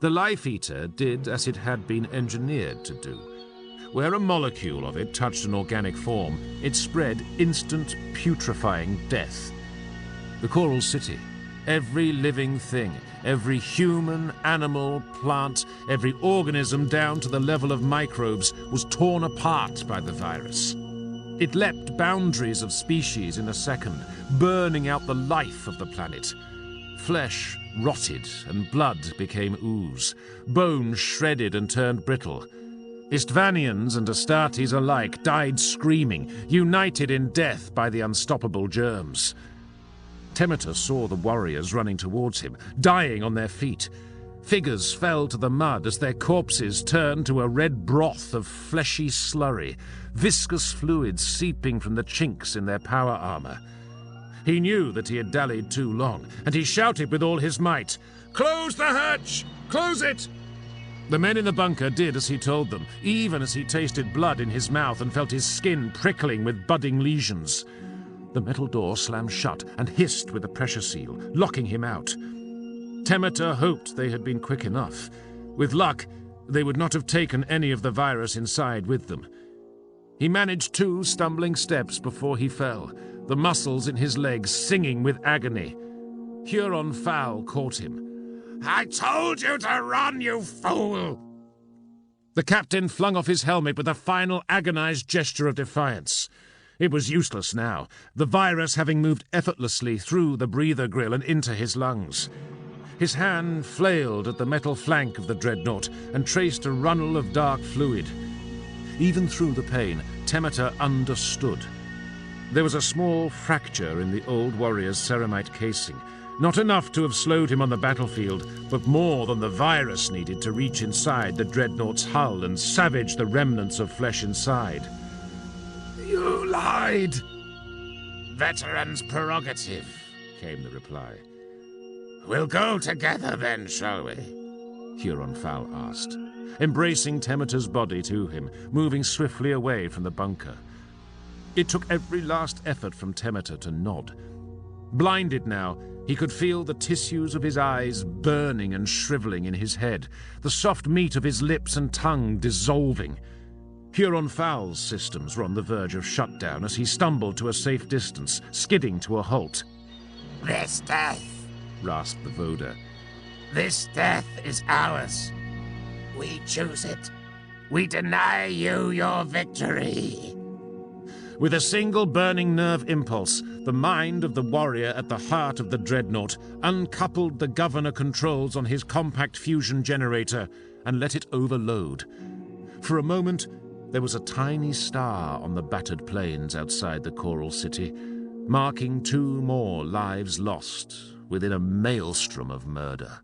The Life Eater did as it had been engineered to do. Where a molecule of it touched an organic form, it spread instant, putrefying death. The Coral City, every living thing, every human, animal, plant, every organism down to the level of microbes was torn apart by the virus. It leapt boundaries of species in a second, burning out the life of the planet. Flesh rotted and blood became ooze. Bone shredded and turned brittle. Istvanians and Astartes alike died screaming, united in death by the unstoppable germs. Temeter saw the warriors running towards him, dying on their feet. Figures fell to the mud as their corpses turned to a red broth of fleshy slurry, viscous fluids seeping from the chinks in their power armor. He knew that he had dallied too long, and he shouted with all his might, "Close the hatch! Close it!" The men in the bunker did as he told them, even as he tasted blood in his mouth and felt his skin prickling with budding lesions. The metal door slammed shut and hissed with the pressure seal, locking him out. Temeter hoped they had been quick enough. With luck, they would not have taken any of the virus inside with them. He managed 2 stumbling steps before he fell, the muscles in his legs singing with agony. Huron Fowl caught him. "I told you to run, you fool!" The captain flung off his helmet with a final agonized gesture of defiance. It was useless now, the virus having moved effortlessly through the breather grill and into his lungs. His hand flailed at the metal flank of the dreadnought and traced a runnel of dark fluid. Even through the pain, Temeter understood. There was a small fracture in the old warrior's ceramite casing, not enough to have slowed him on the battlefield, but more than the virus needed to reach inside the dreadnought's hull and savage the remnants of flesh inside. "You lied!" "Veteran's prerogative," came the reply. "We'll go together then, shall we?" Huron Fowl asked, embracing Temeter's body to him, moving swiftly away from the bunker. It took every last effort from Temeter to nod. Blinded now, he could feel the tissues of his eyes burning and shriveling in his head, the soft meat of his lips and tongue dissolving. Huron Fowl's systems were on the verge of shutdown as he stumbled to a safe distance, skidding to a halt. "This death," rasped the Voda. "This death is ours. We choose it. We deny you your victory." With a single burning nerve impulse, the mind of the warrior at the heart of the dreadnought uncoupled the governor controls on his compact fusion generator and let it overload. For a moment, there was a tiny star on the battered plains outside the Coral City, marking 2 more lives lost within a maelstrom of murder.